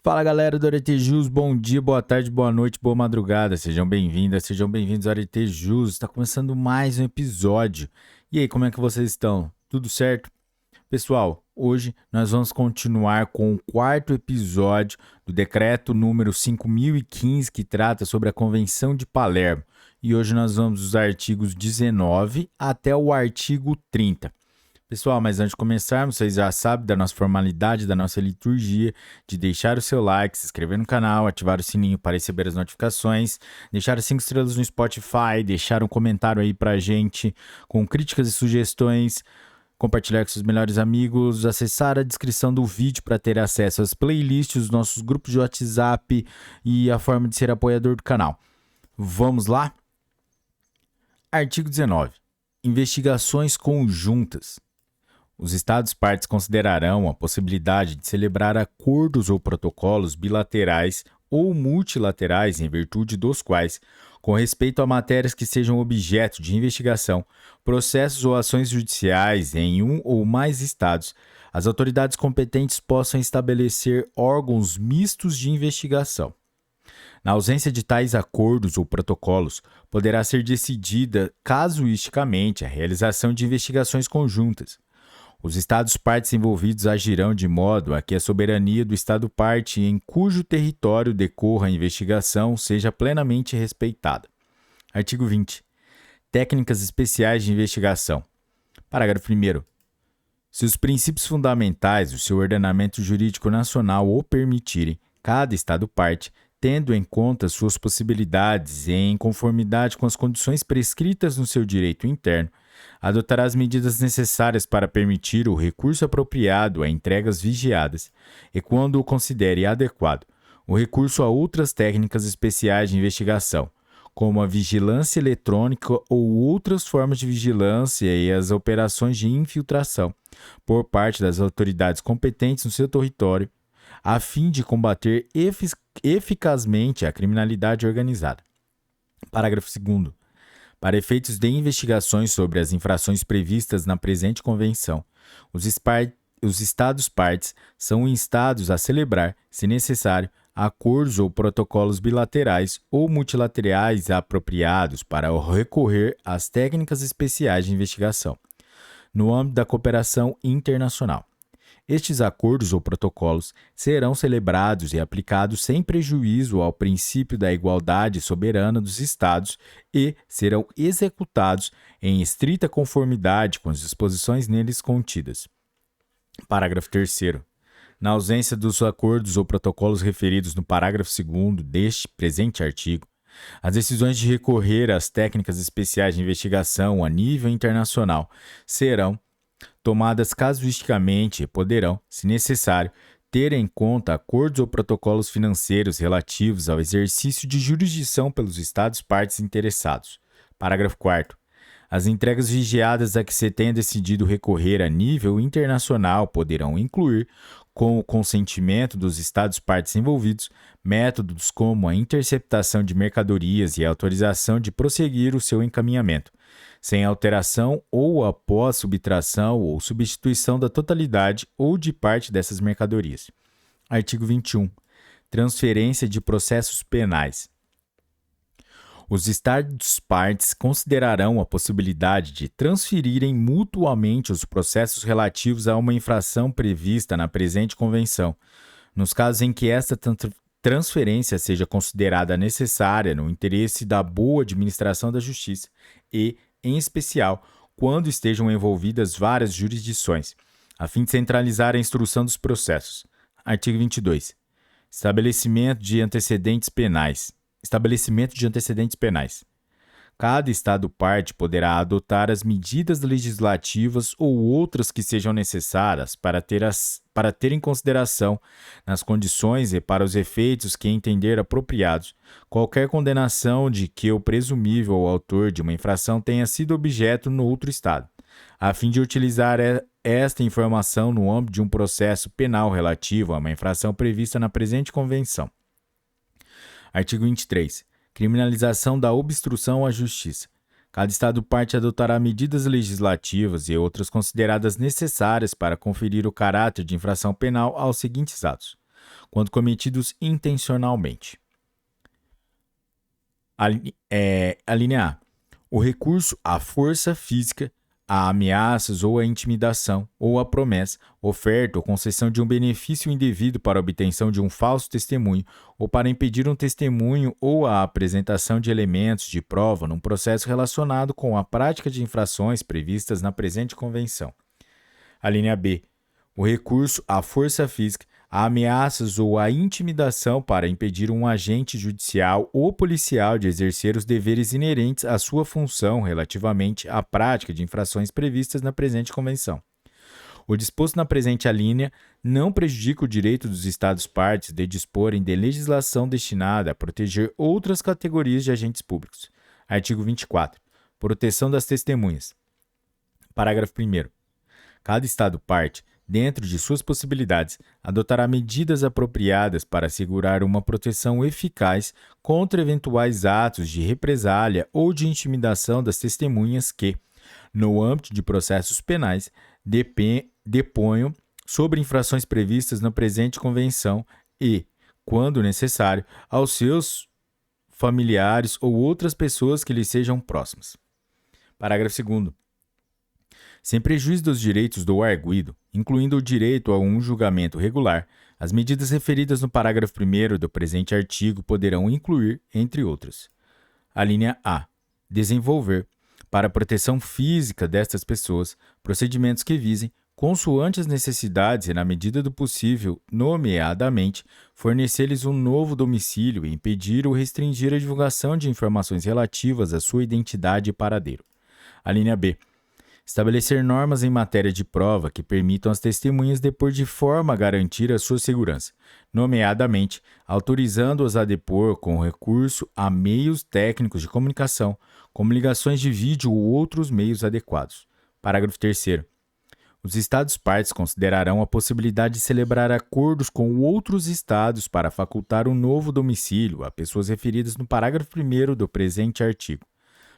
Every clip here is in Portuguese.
Fala galera do Aretejus, bom dia, boa tarde, boa noite, boa madrugada, sejam bem-vindas, sejam bem-vindos ao Aretejus, está começando mais um episódio. E aí, como é que vocês estão? Tudo certo? Pessoal, hoje nós vamos continuar com o quarto episódio do decreto número 5015 que trata sobre a Convenção de Palermo. E hoje nós vamos dos artigos 19 até o artigo 30. Pessoal, mas antes de começarmos, vocês já sabem da nossa formalidade, da nossa liturgia, de deixar o seu like, se inscrever no canal, ativar o sininho para receber as notificações, deixar as 5 estrelas no Spotify, deixar um comentário aí pra gente com críticas e sugestões, compartilhar com seus melhores amigos, acessar a descrição do vídeo para ter acesso às playlists, os nossos grupos de WhatsApp e a forma de ser apoiador do canal. Vamos lá? Artigo 19. Investigações conjuntas. Os Estados-partes considerarão a possibilidade de celebrar acordos ou protocolos bilaterais ou multilaterais em virtude dos quais, com respeito a matérias que sejam objeto de investigação, processos ou ações judiciais em um ou mais estados, as autoridades competentes possam estabelecer órgãos mistos de investigação. Na ausência de tais acordos ou protocolos, poderá ser decidida casuisticamente a realização de investigações conjuntas. Os Estados-partes envolvidos agirão de modo a que a soberania do Estado-parte em cujo território decorra a investigação seja plenamente respeitada. Artigo 20. Técnicas especiais de investigação. Parágrafo 1º. Se os princípios fundamentais do seu ordenamento jurídico nacional o permitirem, cada Estado-parte, tendo em conta suas possibilidades e em conformidade com as condições prescritas no seu direito interno, adotará as medidas necessárias para permitir o recurso apropriado a entregas vigiadas e, quando o considere adequado, o recurso a outras técnicas especiais de investigação, como a vigilância eletrônica ou outras formas de vigilância e as operações de infiltração, por parte das autoridades competentes no seu território, a fim de combater eficazmente a criminalidade organizada. Parágrafo 2º. Para efeitos de investigações sobre as infrações previstas na presente convenção, os Estados-partes são instados a celebrar, se necessário, acordos ou protocolos bilaterais ou multilaterais apropriados para recorrer às técnicas especiais de investigação, no âmbito da cooperação internacional. Estes acordos ou protocolos serão celebrados e aplicados sem prejuízo ao princípio da igualdade soberana dos Estados e serão executados em estrita conformidade com as disposições neles contidas. Parágrafo 3º. Na ausência dos acordos ou protocolos referidos no parágrafo 2º deste presente artigo, as decisões de recorrer às técnicas especiais de investigação a nível internacional serão tomadas casuisticamente e poderão, se necessário, ter em conta acordos ou protocolos financeiros relativos ao exercício de jurisdição pelos Estados-partes interessados. Parágrafo 4º. As entregas vigiadas a que se tenha decidido recorrer a nível internacional poderão incluir, com o consentimento dos Estados-partes envolvidos, métodos como a interceptação de mercadorias e a autorização de prosseguir o seu encaminhamento, sem alteração ou após subtração ou substituição da totalidade ou de parte dessas mercadorias. Artigo 21. Transferência de processos penais. Os Estados-partes considerarão a possibilidade de transferirem mutuamente os processos relativos a uma infração prevista na presente convenção, nos casos em que esta transferência seja considerada necessária no interesse da boa administração da justiça e, em especial, quando estejam envolvidas várias jurisdições, a fim de centralizar a instrução dos processos. Artigo 22. Estabelecimento de antecedentes penais. Cada Estado-parte poderá adotar as medidas legislativas ou outras que sejam necessárias para ter em consideração, nas condições e para os efeitos que entender apropriados, qualquer condenação de que o presumível autor de uma infração tenha sido objeto no outro Estado, a fim de utilizar esta informação no âmbito de um processo penal relativo a uma infração prevista na presente convenção. Artigo 23. Criminalização da obstrução à justiça. Cada Estado-parte adotará medidas legislativas e outras consideradas necessárias para conferir o caráter de infração penal aos seguintes atos: quando cometidos intencionalmente. A linha A. O recurso à força física, a ameaças ou a intimidação, ou a promessa, oferta ou concessão de um benefício indevido para a obtenção de um falso testemunho, ou para impedir um testemunho ou a apresentação de elementos de prova num processo relacionado com a prática de infrações previstas na presente convenção. A linha B. O recurso à força física, a ameaças ou a intimidação para impedir um agente judicial ou policial de exercer os deveres inerentes à sua função relativamente à prática de infrações previstas na presente convenção. O disposto na presente alínea não prejudica o direito dos Estados-partes de disporem de legislação destinada a proteger outras categorias de agentes públicos. Artigo 24. Proteção das testemunhas. Parágrafo 1º. Cada Estado-parte, dentro de suas possibilidades, adotará medidas apropriadas para assegurar uma proteção eficaz contra eventuais atos de represália ou de intimidação das testemunhas que, no âmbito de processos penais, deponham sobre infrações previstas na presente convenção e, quando necessário, aos seus familiares ou outras pessoas que lhes sejam próximas. Parágrafo 2º. Sem prejuízo dos direitos do arguido, incluindo o direito a um julgamento regular, as medidas referidas no parágrafo 1º do presente artigo poderão incluir, entre outras: a linha A. Desenvolver, para a proteção física destas pessoas, procedimentos que visem, consoante as necessidades e na medida do possível, nomeadamente, fornecer-lhes um novo domicílio e impedir ou restringir a divulgação de informações relativas à sua identidade e paradeiro. A linha B. Estabelecer normas em matéria de prova que permitam às testemunhas depor de forma a garantir a sua segurança, nomeadamente autorizando-as a depor com recurso a meios técnicos de comunicação, como ligações de vídeo ou outros meios adequados. Parágrafo 3º. Os Estados-partes considerarão a possibilidade de celebrar acordos com outros Estados para facultar um novo domicílio a pessoas referidas no parágrafo 1º do presente artigo.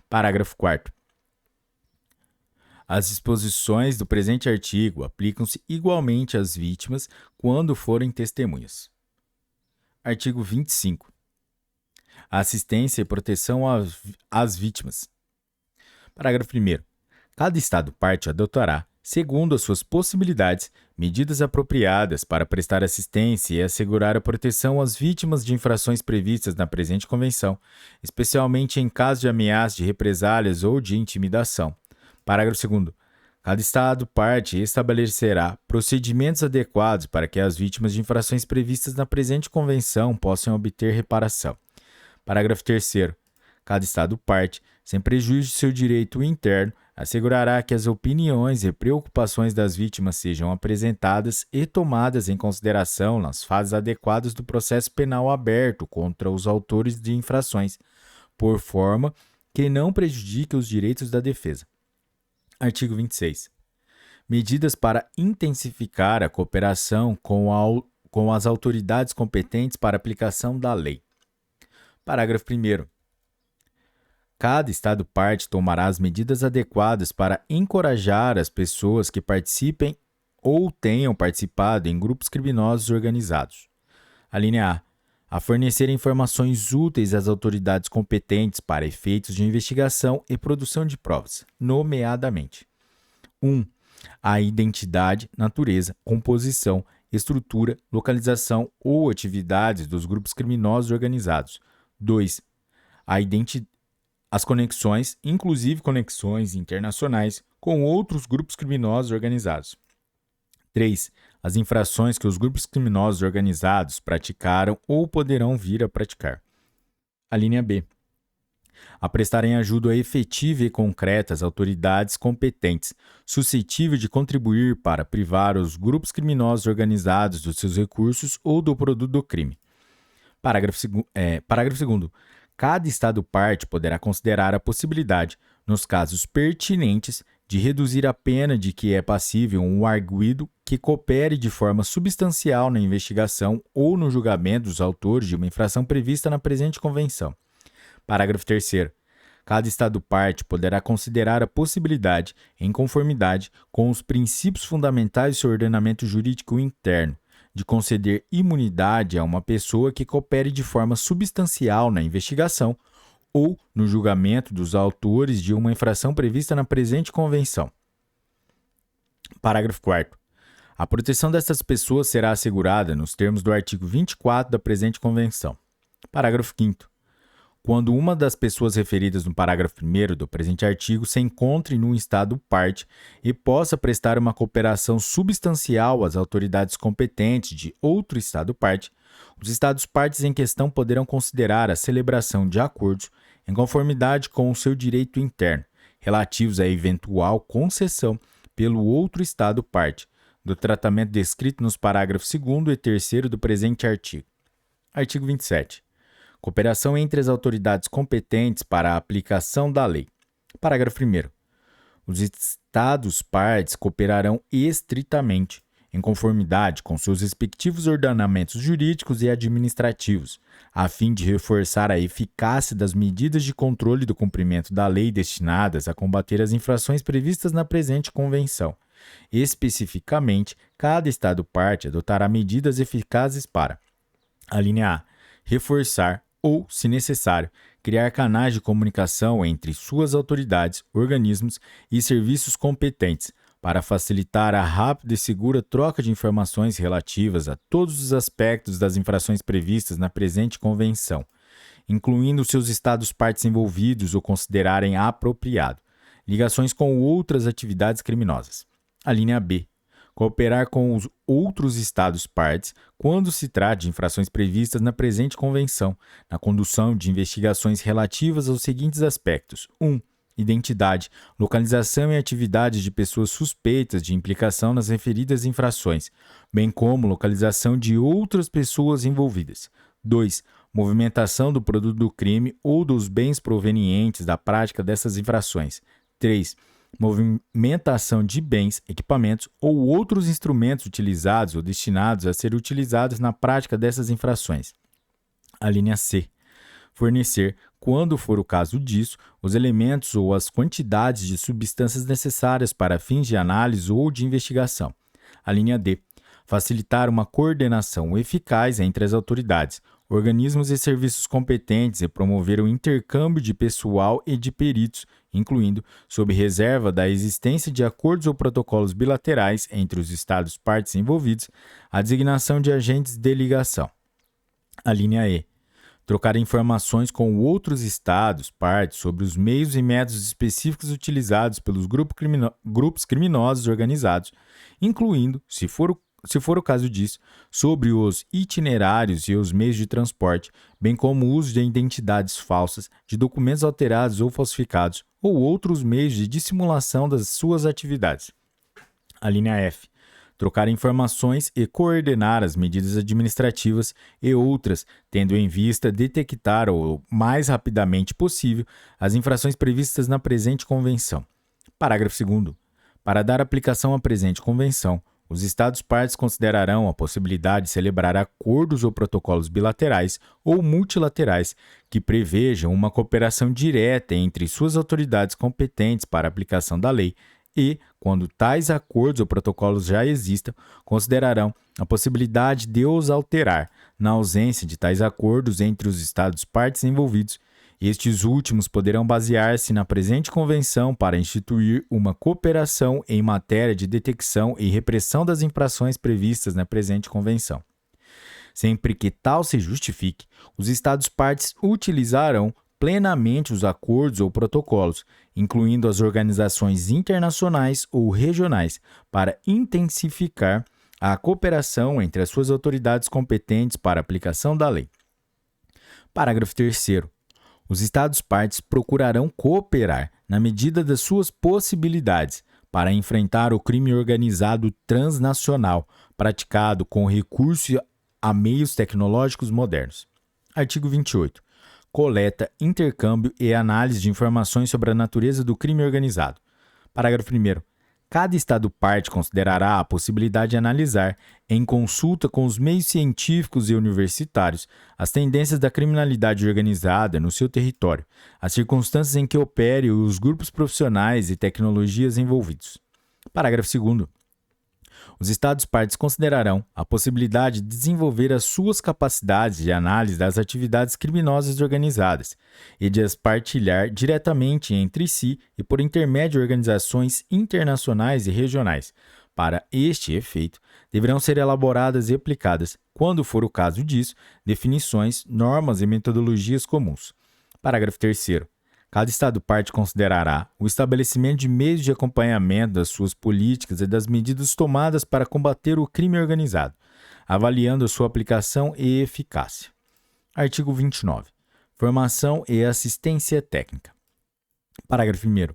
Parágrafo 4º. As disposições do presente artigo aplicam-se igualmente às vítimas quando forem testemunhas. Artigo 25. A assistência e proteção às vítimas. Parágrafo 1º. Cada Estado-parte adotará, segundo as suas possibilidades, medidas apropriadas para prestar assistência e assegurar a proteção às vítimas de infrações previstas na presente convenção, especialmente em caso de ameaça de represálias ou de intimidação. Parágrafo 2º. Cada Estado-parte estabelecerá procedimentos adequados para que as vítimas de infrações previstas na presente convenção possam obter reparação. Parágrafo 3º. Cada Estado-parte, sem prejuízo de seu direito interno, assegurará que as opiniões e preocupações das vítimas sejam apresentadas e tomadas em consideração nas fases adequadas do processo penal aberto contra os autores de infrações, por forma que não prejudique os direitos da defesa. Artigo 26. Medidas para intensificar a cooperação com as autoridades competentes para a aplicação da lei. Parágrafo 1º. Cada Estado-parte tomará as medidas adequadas para encorajar as pessoas que participem ou tenham participado em grupos criminosos organizados. A linha A fornecer informações úteis às autoridades competentes para efeitos de investigação e produção de provas, nomeadamente: 1. A identidade, natureza, composição, estrutura, localização ou atividades dos grupos criminosos organizados. 2. As conexões, inclusive conexões internacionais, com outros grupos criminosos organizados. 3. As infrações que os grupos criminosos organizados praticaram ou poderão vir a praticar. A linha B. A prestarem ajuda efetiva e concreta às autoridades competentes, suscetível de contribuir para privar os grupos criminosos organizados dos seus recursos ou do produto do crime. Parágrafo 2º. Cada Estado-parte poderá considerar a possibilidade, nos casos pertinentes, de reduzir a pena de que é passível um arguido que coopere de forma substancial na investigação ou no julgamento dos autores de uma infração prevista na presente convenção. Parágrafo 3º. Cada Estado-parte poderá considerar a possibilidade, em conformidade com os princípios fundamentais do seu ordenamento jurídico interno, de conceder imunidade a uma pessoa que coopere de forma substancial na investigação ou no julgamento dos autores de uma infração prevista na presente convenção. Parágrafo 4º. A proteção dessas pessoas será assegurada nos termos do artigo 24 da presente convenção. Parágrafo 5º. Quando uma das pessoas referidas no parágrafo 1º do presente artigo se encontre num estado parte e possa prestar uma cooperação substancial às autoridades competentes de outro estado parte, os estados partes em questão poderão considerar a celebração de acordos em conformidade com o seu direito interno, relativos à eventual concessão pelo outro estado parte, do tratamento descrito nos parágrafos 2º e 3º do presente artigo. Artigo 27. Cooperação entre as autoridades competentes para a aplicação da lei. Parágrafo 1º. Os estados partes cooperarão estritamente, em conformidade com seus respectivos ordenamentos jurídicos e administrativos, a fim de reforçar a eficácia das medidas de controle do cumprimento da lei destinadas a combater as infrações previstas na presente convenção. Especificamente, cada estado parte adotará medidas eficazes para: alínea A. Reforçar ou, se necessário, criar canais de comunicação entre suas autoridades, organismos e serviços competentes, para facilitar a rápida e segura troca de informações relativas a todos os aspectos das infrações previstas na presente convenção, incluindo seus estados partes envolvidos ou considerarem apropriado, ligações com outras atividades criminosas. A linha B. Cooperar com os outros estados partes quando se trata de infrações previstas na presente convenção, na condução de investigações relativas aos seguintes aspectos: 1. Identidade, localização e atividades de pessoas suspeitas de implicação nas referidas infrações, bem como localização de outras pessoas envolvidas. 2. Movimentação do produto do crime ou dos bens provenientes da prática dessas infrações. 3. Movimentação de bens, equipamentos ou outros instrumentos utilizados ou destinados a ser utilizados na prática dessas infrações. A linha C. Fornecer, quando for o caso disso, os elementos ou as quantidades de substâncias necessárias para fins de análise ou de investigação. A linha D. Facilitar uma coordenação eficaz entre as autoridades, organismos e serviços competentes e promover o intercâmbio de pessoal e de peritos, incluindo, sob reserva da existência de acordos ou protocolos bilaterais entre os estados partes envolvidos, a designação de agentes de ligação. A linha E. Trocar informações com outros estados partes sobre os meios e métodos específicos utilizados pelos grupos criminosos organizados, incluindo, se for o caso disso, sobre os itinerários e os meios de transporte, bem como o uso de identidades falsas, de documentos alterados ou falsificados, ou outros meios de dissimulação das suas atividades. A linha F. Trocar informações e coordenar as medidas administrativas e outras, tendo em vista detectar o mais rapidamente possível as infrações previstas na presente convenção. Parágrafo 2º. Para dar aplicação à presente convenção, os estados partes considerarão a possibilidade de celebrar acordos ou protocolos bilaterais ou multilaterais que prevejam uma cooperação direta entre suas autoridades competentes para a aplicação da lei e, quando tais acordos ou protocolos já existam, considerarão a possibilidade de os alterar, na ausência de tais acordos entre os estados partes envolvidos. Estes últimos poderão basear-se na presente convenção para instituir uma cooperação em matéria de detecção e repressão das infrações previstas na presente convenção. Sempre que tal se justifique, os estados partes utilizarão plenamente os acordos ou protocolos, incluindo as organizações internacionais ou regionais, para intensificar a cooperação entre as suas autoridades competentes para a aplicação da lei. Parágrafo 3º. Os estados partes procurarão cooperar, na medida das suas possibilidades, para enfrentar o crime organizado transnacional, praticado com recurso a meios tecnológicos modernos. Artigo 28. Coleta, intercâmbio e análise de informações sobre a natureza do crime organizado. Parágrafo 1º. Cada estado parte considerará a possibilidade de analisar, em consulta com os meios científicos e universitários, as tendências da criminalidade organizada no seu território, as circunstâncias em que opere os grupos profissionais e tecnologias envolvidos. Parágrafo 2º. Os Estados-partes considerarão a possibilidade de desenvolver as suas capacidades de análise das atividades criminosas organizadas e de as partilhar diretamente entre si e por intermédio de organizações internacionais e regionais. Para este efeito, deverão ser elaboradas e aplicadas, quando for o caso disso, definições, normas e metodologias comuns. Parágrafo 3º. Cada Estado-parte considerará o estabelecimento de meios de acompanhamento das suas políticas e das medidas tomadas para combater o crime organizado, avaliando a sua aplicação e eficácia. Artigo 29. Formação e assistência técnica. Parágrafo 1º.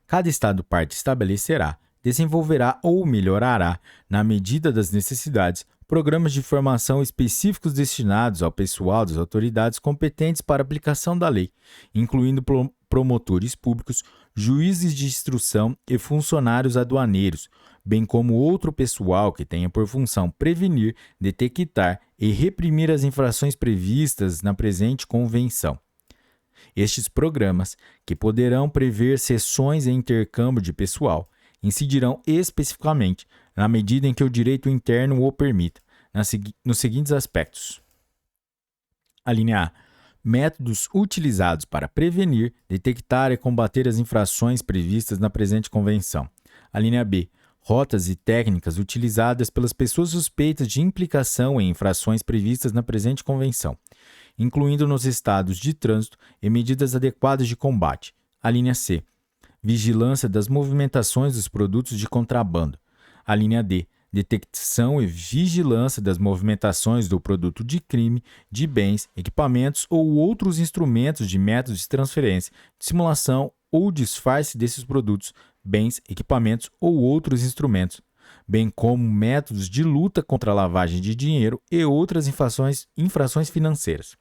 Cada Estado-parte estabelecerá, desenvolverá ou melhorará, na medida das necessidades, programas de formação específicos destinados ao pessoal das autoridades competentes para a aplicação da lei, incluindo promotores públicos, juízes de instrução e funcionários aduaneiros, bem como outro pessoal que tenha por função prevenir, detectar e reprimir as infrações previstas na presente convenção. Estes programas, que poderão prever sessões e intercâmbio de pessoal, incidirão especificamente, na medida em que o direito interno o permita, nos seguintes aspectos. A linha A. Métodos utilizados para prevenir, detectar e combater as infrações previstas na presente convenção. A linha B. Rotas e técnicas utilizadas pelas pessoas suspeitas de implicação em infrações previstas na presente convenção, incluindo nos estados de trânsito e medidas adequadas de combate. A linha C. Vigilância das movimentações dos produtos de contrabando. A linha D. Detecção e vigilância das movimentações do produto de crime, de bens, equipamentos ou outros instrumentos de métodos de transferência, simulação ou disfarce desses produtos, bens, equipamentos ou outros instrumentos, bem como métodos de luta contra a lavagem de dinheiro e outras infrações financeiras.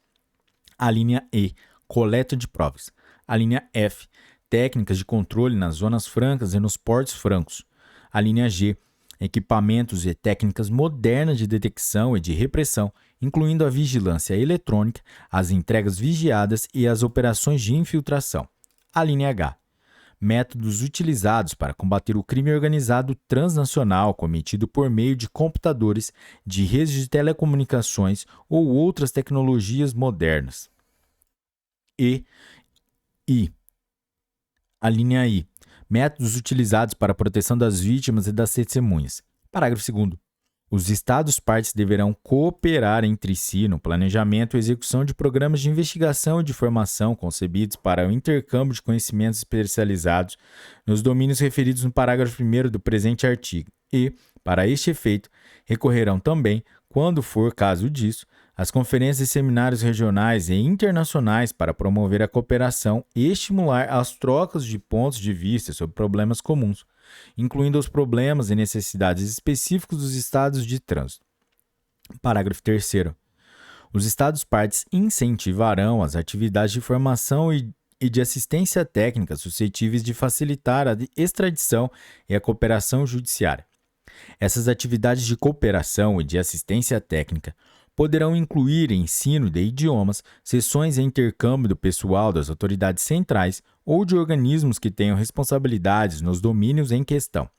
A linha E. Coleta de provas. A linha F. Técnicas de controle nas zonas francas e nos portos francos. A linha G. Equipamentos e técnicas modernas de detecção e de repressão, incluindo a vigilância eletrônica, as entregas vigiadas e as operações de infiltração. A linha H. Métodos utilizados para combater o crime organizado transnacional cometido por meio de computadores, de redes de telecomunicações ou outras tecnologias modernas. A linha I. Métodos utilizados para a proteção das vítimas e das testemunhas. Parágrafo 2º. Os Estados-partes deverão cooperar entre si no planejamento e execução de programas de investigação e de formação concebidos para o intercâmbio de conhecimentos especializados nos domínios referidos no parágrafo 1º do presente artigo e, para este efeito, recorrerão também, quando for caso disso, às conferências e seminários regionais e internacionais para promover a cooperação e estimular as trocas de pontos de vista sobre problemas comuns, incluindo os problemas e necessidades específicos dos estados de trânsito. Parágrafo 3º. Os Estados-partes incentivarão as atividades de formação e de assistência técnica suscetíveis de facilitar a extradição e a cooperação judiciária. Essas atividades de cooperação e de assistência técnica poderão incluir ensino de idiomas, sessões e intercâmbio do pessoal das autoridades centrais ou de organismos que tenham responsabilidades nos domínios em questão.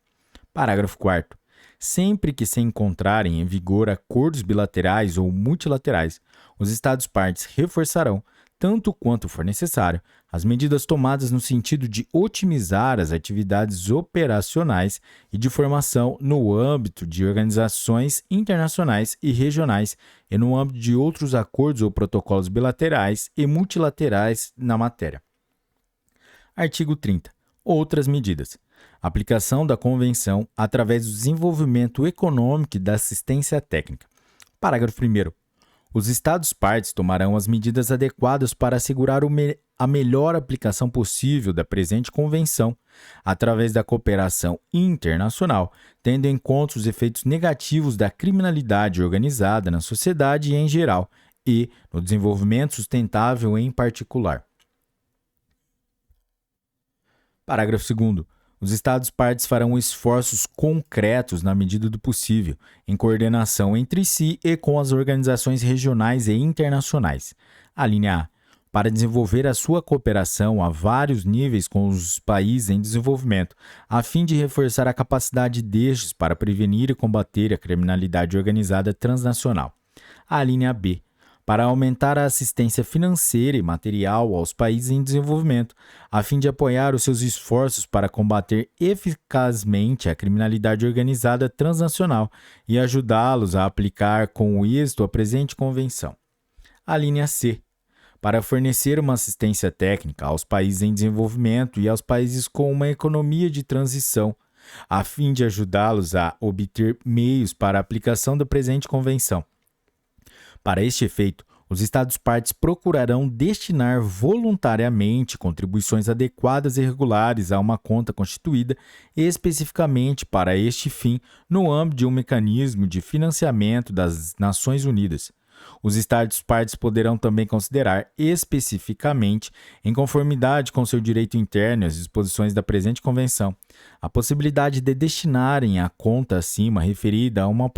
Parágrafo 4º. Sempre que se encontrarem em vigor acordos bilaterais ou multilaterais, os Estados-partes reforçarão, tanto quanto for necessário, as medidas tomadas no sentido de otimizar as atividades operacionais e de formação no âmbito de organizações internacionais e regionais e no âmbito de outros acordos ou protocolos bilaterais e multilaterais na matéria. Artigo 30. Outras medidas. Aplicação da Convenção através do desenvolvimento econômico e da assistência técnica. Parágrafo 1º. Os Estados-partes tomarão as medidas adequadas para assegurar a melhor aplicação possível da presente Convenção, através da cooperação internacional, tendo em conta os efeitos negativos da criminalidade organizada na sociedade em geral e no desenvolvimento sustentável em particular. Parágrafo 2º. Os Estados-partes farão esforços concretos na medida do possível, em coordenação entre si e com as organizações regionais e internacionais. A linha A. para desenvolver a sua cooperação a vários níveis com os países em desenvolvimento, a fim de reforçar a capacidade destes para prevenir e combater a criminalidade organizada transnacional. A linha B, para aumentar a assistência financeira e material aos países em desenvolvimento, a fim de apoiar os seus esforços para combater eficazmente a criminalidade organizada transnacional e ajudá-los a aplicar com êxito a presente convenção. A linha C, para fornecer uma assistência técnica aos países em desenvolvimento e aos países com uma economia de transição, a fim de ajudá-los a obter meios para a aplicação da presente convenção. Para este efeito, os Estados-partes procurarão destinar voluntariamente contribuições adequadas e regulares a uma conta constituída especificamente para este fim no âmbito de um mecanismo de financiamento das Nações Unidas. Os Estados-partes poderão também considerar especificamente, em conformidade com seu direito interno e as disposições da presente convenção, a possibilidade de destinarem à conta acima referida a uma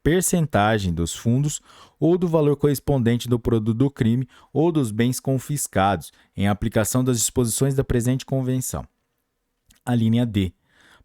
percentagem dos fundos ou do valor correspondente do produto do crime ou dos bens confiscados, em aplicação das disposições da presente convenção. A linha D,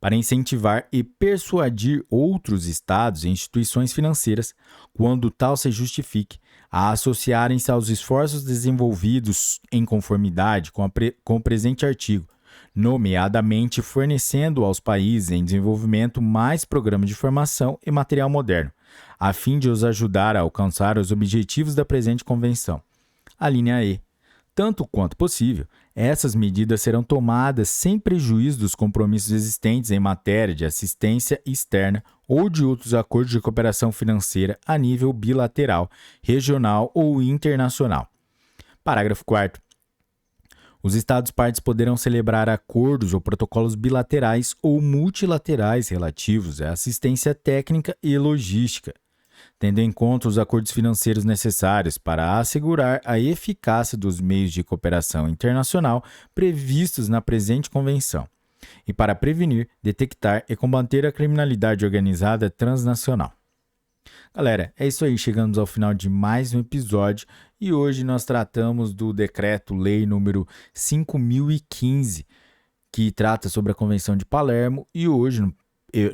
para incentivar e persuadir outros estados e instituições financeiras, quando tal se justifique, a associarem-se aos esforços desenvolvidos em conformidade com o presente artigo, nomeadamente fornecendo aos países em desenvolvimento mais programas de formação e material moderno, a fim de os ajudar a alcançar os objetivos da presente convenção. A linha E. Tanto quanto possível, essas medidas serão tomadas sem prejuízo dos compromissos existentes em matéria de assistência externa ou de outros acordos de cooperação financeira a nível bilateral, regional ou internacional. Parágrafo 4º. Os Estados-partes poderão celebrar acordos ou protocolos bilaterais ou multilaterais relativos à assistência técnica e logística, tendo em conta os acordos financeiros necessários para assegurar a eficácia dos meios de cooperação internacional previstos na presente convenção, e para prevenir, detectar e combater a criminalidade organizada transnacional. Galera, é isso aí, chegamos ao final de mais um episódio e hoje nós tratamos do Decreto-Lei número 5.015, que trata sobre a Convenção de Palermo, e hoje,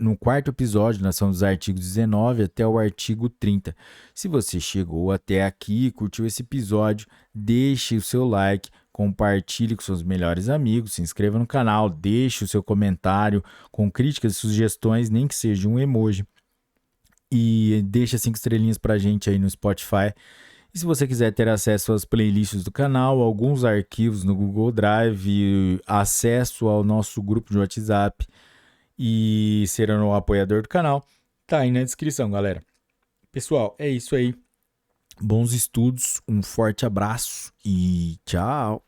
no quarto episódio, nós somos dos artigos 19 até o artigo 30. Se você chegou até aqui e curtiu esse episódio, deixe o seu like, compartilhe com seus melhores amigos, se inscreva no canal, deixe o seu comentário com críticas e sugestões, nem que seja um emoji. E deixa 5 estrelinhas pra gente aí no Spotify. E se você quiser ter acesso às playlists do canal, alguns arquivos no Google Drive, acesso ao nosso grupo de WhatsApp e ser um apoiador do canal, tá aí na descrição, galera. Pessoal, é isso aí. Bons estudos, um forte abraço e tchau!